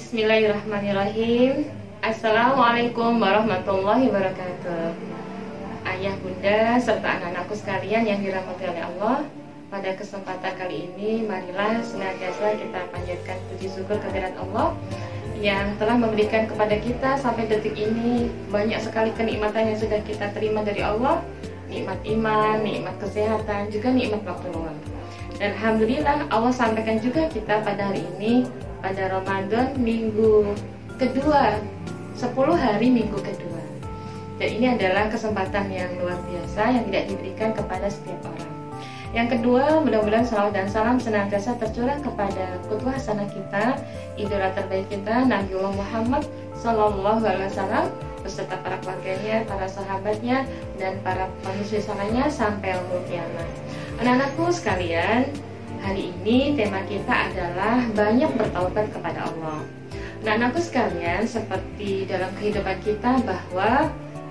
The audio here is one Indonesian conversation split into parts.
Bismillahirrahmanirrahim. Assalamualaikum warahmatullahi wabarakatuh. Ayah, bunda, serta anak-anakku sekalian yang dirahmati oleh Allah, pada kesempatan kali ini marilah senantiasa kita panjatkan puji syukur kehadirat Allah yang telah memberikan kepada kita sampai detik ini banyak sekali kenikmatan yang sudah kita terima dari Allah. Nikmat iman, nikmat kesehatan, juga nikmat waktu luang. Dan alhamdulillah Allah sampaikan juga kita pada hari ini, pada Ramadan minggu kedua, 10 hari minggu kedua. Dan ini adalah kesempatan yang luar biasa yang tidak diberikan kepada setiap orang. Yang kedua, mudah-mudahan salawat dan salam senantiasa tercurah kepada qudwah hasanah kita, idola terbaik kita, Nabiullah Muhammad Sallallahu Alaihi Wasallam, beserta para keluarganya, para sahabatnya, dan para manusia salahnya sampai yaumul kiamat. Anak-anakku sekalian, hari ini tema kita adalah banyak bertaubat kepada Allah. Anak-anakku sekalian, seperti dalam kehidupan kita bahwa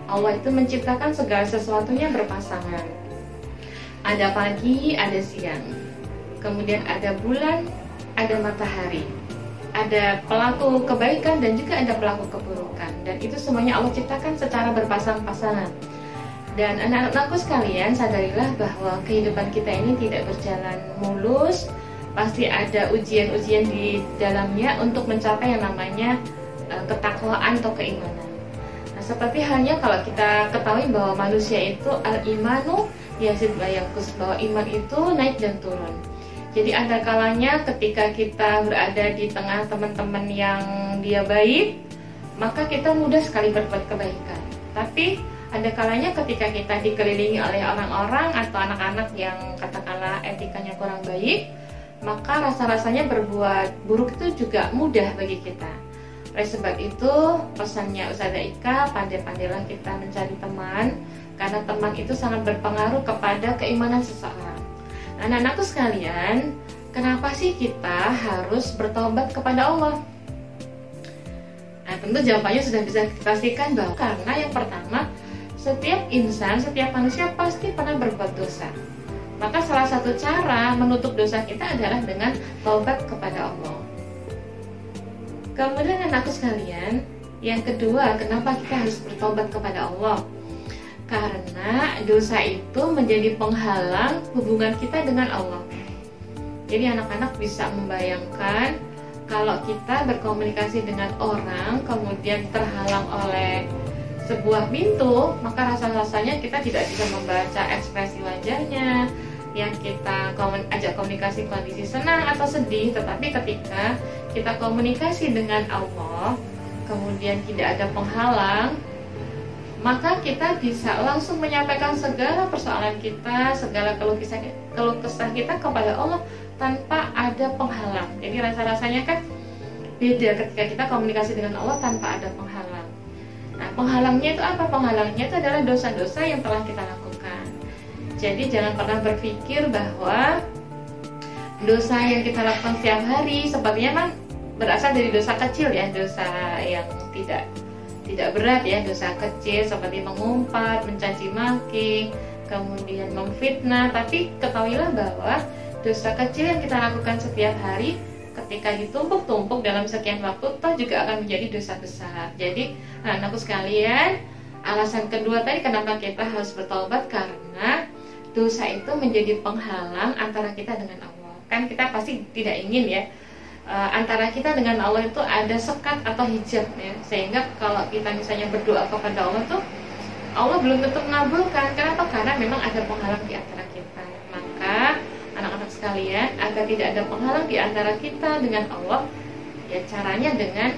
Allah itu menciptakan segala sesuatunya berpasangan. Ada pagi, ada siang. Kemudian ada bulan, ada matahari. Ada pelaku kebaikan dan juga ada pelaku keburukan. Dan itu semuanya Allah ciptakan secara berpasang-pasangan. Dan anak-anakku sekalian, sadarilah bahwa kehidupan kita ini tidak berjalan mulus. Pasti ada ujian-ujian di dalamnya untuk mencapai yang namanya ketakwaan atau keimanan. Nah, seperti halnya kalau kita ketahui bahwa manusia itu al-imanu yazid wa yanqus, bahwa iman itu naik dan turun. Jadi ada kalanya ketika kita berada di tengah teman-teman yang dia baik, maka kita mudah sekali berbuat kebaikan. Tapi ada kalanya ketika kita dikelilingi oleh orang-orang atau anak-anak yang katakanlah etikanya kurang baik, maka rasa-rasanya berbuat buruk itu juga mudah bagi kita. Oleh sebab itu, pesannya Ustazah Ika, pandai-pandailah kita mencari teman, karena teman itu sangat berpengaruh kepada keimanan seseorang. Anak-anakku sekalian, kenapa sih kita harus bertobat kepada Allah? Nah, tentu jawabannya sudah bisa dipastikan bahwa karena yang pertama, setiap insan, setiap manusia pasti pernah berbuat dosa. Maka salah satu cara menutup dosa kita adalah dengan taubat kepada Allah. Kemudian anakku sekalian, yang kedua, kenapa kita harus bertobat kepada Allah? Karena dosa itu menjadi penghalang hubungan kita dengan Allah. Jadi anak-anak bisa membayangkan kalau kita berkomunikasi dengan orang kemudian terhalang oleh sebuah pintu, maka rasa-rasanya kita tidak bisa membaca ekspresi wajahnya, yang kita ajak komunikasi kondisi senang atau sedih. Tetapi ketika kita komunikasi dengan Allah, kemudian tidak ada penghalang, maka kita bisa langsung menyampaikan segala persoalan kita, segala keluh kesah kita kepada Allah tanpa ada penghalang. Jadi rasa-rasanya kan beda ketika kita komunikasi dengan Allah tanpa ada penghalang. Nah, penghalangnya itu apa? Penghalangnya itu adalah dosa-dosa yang telah kita lakukan. Jadi jangan pernah berpikir bahwa dosa yang kita lakukan setiap hari sepertinya memang berasal dari dosa kecil ya, dosa yang tidak berat ya, dosa kecil seperti mengumpat, mencaci maki, kemudian memfitnah. Tapi ketahuilah bahwa dosa kecil yang kita lakukan setiap hari ketika ditumpuk-tumpuk dalam sekian waktu, toh juga akan menjadi dosa besar. Jadi anakku sekalian, alasan kedua tadi kenapa kita harus bertobat, karena dosa itu menjadi penghalang antara kita dengan Allah. Kan kita pasti tidak ingin ya, antara kita dengan Allah itu ada sekat atau hijab ya, sehingga kalau kita misalnya berdoa kepada Allah tuh Allah belum tentu mengabulkan. Kenapa? Karena memang ada penghalang di antara kita. Maka anak-anak sekalian, agar tidak ada penghalang di antara kita dengan Allah, ya caranya dengan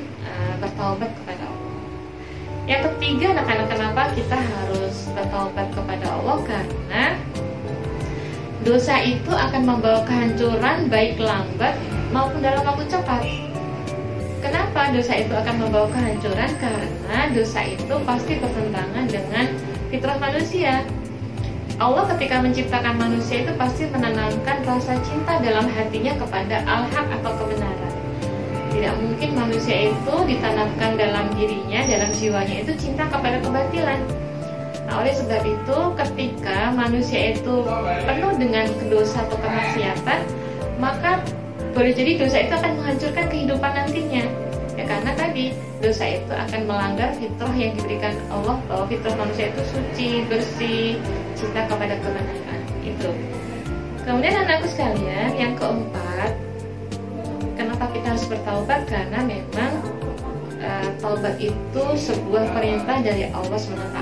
bertaubat kepada Allah. Yang ketiga, anak-anak, kenapa kita harus bertaubat kepada Allah? Karena dosa itu akan membawa kehancuran baik lambat maupun dalam waktu cepat. Kenapa dosa itu akan membawa kehancuran? Karena dosa itu pasti bertentangan dengan fitrah manusia. Allah ketika menciptakan manusia itu pasti menanamkan rasa cinta dalam hatinya kepada al-haq atau kebenaran. Tidak mungkin manusia itu ditanamkan dalam dirinya, dalam jiwanya itu cinta kepada kebatilan. Nah, oleh sebab itu ketika manusia itu penuh dengan dosa atau kemaksiatan, maka boleh jadi dosa itu akan menghancurkan kehidupan nantinya. Ya, tapi dosa itu akan melanggar fitrah yang diberikan Allah, bahwa fitrah manusia itu suci, bersih, cinta kepada kebenaran. Itu. Kemudian anakku sekalian, yang keempat, kenapa kita harus bertaubat? Karena memang taubat itu sebuah perintah dari Allah SWT.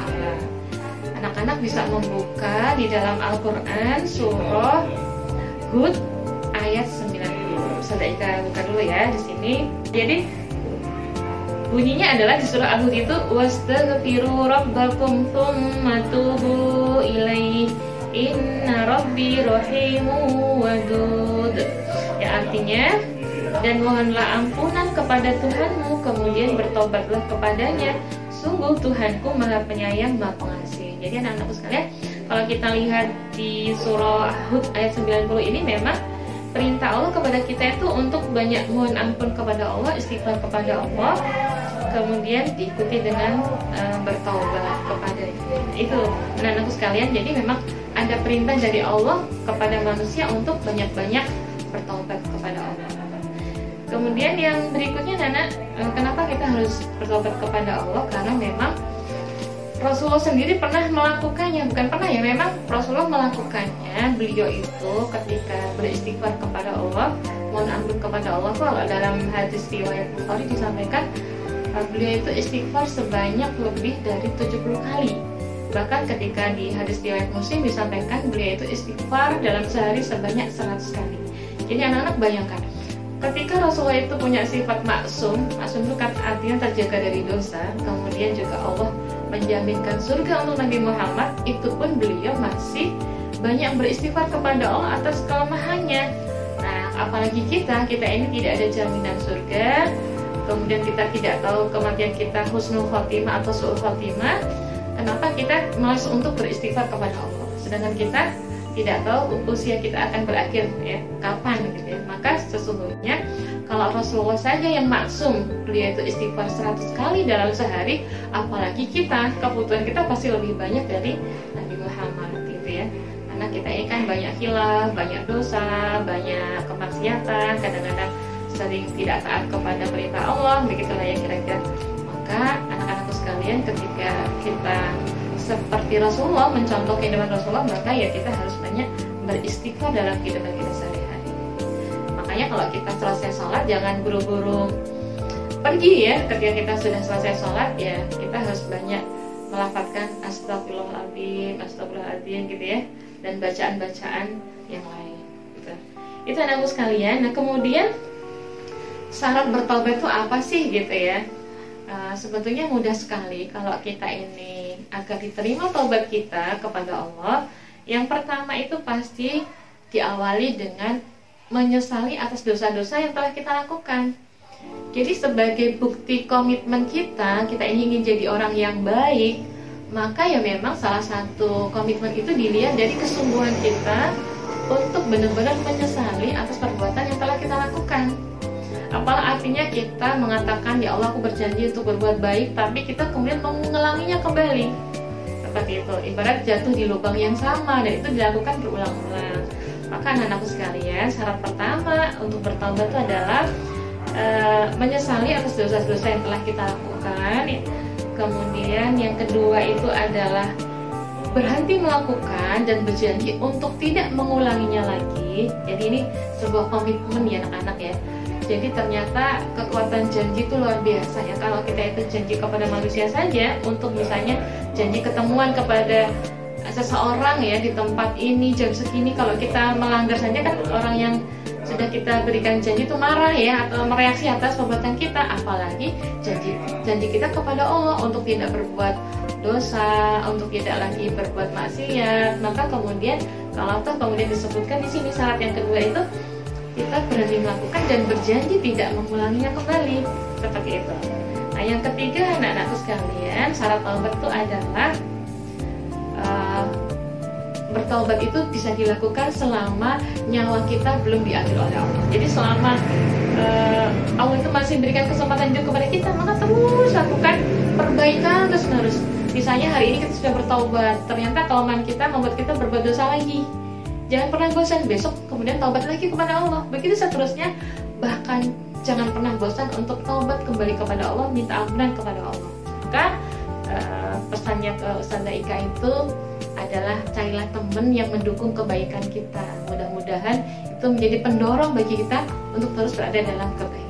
Anak-anak bisa membuka di dalam Al-Quran surah Hud ayat 90. Sudah kita buka dulu ya di sini. Jadi bunyinya adalah di surah Al-Hud itu wastaghfiru rabbakum tsumma tubu ilaihi inna rabbi rahimu wadud. Ya, artinya, dan mohonlah ampunan kepada Tuhanmu, kemudian bertobatlah kepadanya, sungguh Tuhanku maha penyayang, maha pengasih. Jadi anak-anakku sekalian, kalau kita lihat di surah Hud ayat 90 ini, memang perintah Allah kepada kita itu untuk banyak mohon ampun kepada Allah, istighfar kepada Allah, kemudian diikuti dengan bertaubat kepadanya. Itu anak-anakku sekalian, jadi memang ada perintah dari Allah kepada manusia untuk banyak-banyak bertaubat kepada Allah. Kemudian yang berikutnya, Nana, kenapa kita harus bertobat kepada Allah? Karena memang Rasulullah sendiri pernah melakukannya, bukan pernah ya, memang Rasulullah melakukannya. Beliau itu ketika beristighfar kepada Allah, mohon ampun kepada Allah, kalau dalam hadis riwayat Bukhari disampaikan beliau itu istighfar sebanyak lebih dari 70 kali. Bahkan ketika di hadis riwayat Muslim disampaikan beliau itu istighfar dalam sehari sebanyak 100 kali. Jadi anak-anak bayangkan, ketika Rasulullah itu punya sifat maksum itu kan artinya terjaga dari dosa, kemudian juga Allah menjaminkan surga untuk Nabi Muhammad, itu pun beliau masih banyak beristighfar kepada Allah atas kelemahannya. Nah, apalagi kita ini tidak ada jaminan surga, kemudian kita tidak tahu kematian kita husnul khotimah atau su'ul khotimah. Kenapa kita malas untuk beristighfar kepada Allah? Sedangkan kita tidak tahu usia kita akan berakhir ya, kapan gitu ya. Maka sesungguhnya kalau Rasulullah saja yang maksum, beliau itu istighfar 100 kali dalam sehari, apalagi kita, kebutuhan kita pasti lebih banyak dari Nabi Muhammad gitu ya. Karena kita ini kan banyak khilaf, banyak dosa, banyak kemaksiatan, kadang-kadang sering tidak taat kepada perintah Allah, begitulah ya kira-kira. Maka anak-anakku sekalian, ketika kita seperti Rasulullah, mencontoh kehidupan Rasulullah, maka ya kita harus banyak beristighfar dalam kehidupan kita sehari-hari. Makanya kalau kita selesai sholat, jangan buru-buru pergi ya. Ketika kita sudah selesai sholat, ya kita harus banyak melafadzkan astagfirullahaladzim, astagfirullahaladzim gitu ya, dan bacaan-bacaan yang lain gitu. Itu anakku sekalian. Nah, kemudian syarat bertobat itu apa sih gitu ya? Sebetulnya mudah sekali kalau kita ini agar diterima taubat kita kepada Allah. Yang pertama itu pasti diawali dengan menyesali atas dosa-dosa yang telah kita lakukan. Jadi sebagai bukti komitmen kita ini ingin jadi orang yang baik, maka ya memang salah satu komitmen itu dilihat dari kesungguhan kita untuk benar-benar menyesali atas perbuatan yang telah kita lakukan. Apalah artinya kita mengatakan, ya Allah aku berjanji untuk berbuat baik, tapi kita kemudian mengulanginya kembali. Seperti itu, ibarat jatuh di lubang yang sama, dan itu dilakukan berulang-ulang. Maka anak-anakku sekalian, syarat pertama untuk bertaubat itu adalah menyesali atas dosa-dosa yang telah kita lakukan. Kemudian yang kedua itu adalah berhenti melakukan dan berjanji untuk tidak mengulanginya lagi. Jadi ini sebuah komitmen ya anak-anak ya. Jadi ternyata kekuatan janji itu luar biasa ya. Kalau kita itu janji kepada manusia saja, untuk misalnya janji ketemuan kepada seseorang ya di tempat ini jam segini, kalau kita melanggar saja kan orang yang sudah kita berikan janji itu marah ya, atau mereaksi atas perbuatan kita. Apalagi janji kita kepada Allah untuk tidak berbuat dosa, untuk tidak lagi berbuat maksiat. Maka kemudian kalau kemudian disebutkan di sini syarat yang kedua itu kita berani melakukan dan berjanji tidak mengulanginya kembali, seperti itu. Nah, yang ketiga anak-anakku sekalian, syarat taubat itu adalah bertaubat itu bisa dilakukan selama nyawa kita belum diambil oleh Allah. Jadi selama Allah itu masih berikan kesempatan hidup kepada kita, maka terus lakukan perbaikan terus-menerus. Misalnya hari ini kita sudah bertaubat, ternyata kelemahan kita membuat kita berbuat dosa lagi. Jangan pernah bosan, besok kemudian taubat lagi kepada Allah. Begitu seterusnya, bahkan jangan pernah bosan untuk taubat kembali kepada Allah, minta ampunan kepada Allah. Maka pesannya ke Ustazah Ika itu adalah carilah teman yang mendukung kebaikan kita. Mudah-mudahan itu menjadi pendorong bagi kita untuk terus berada dalam kebaikan.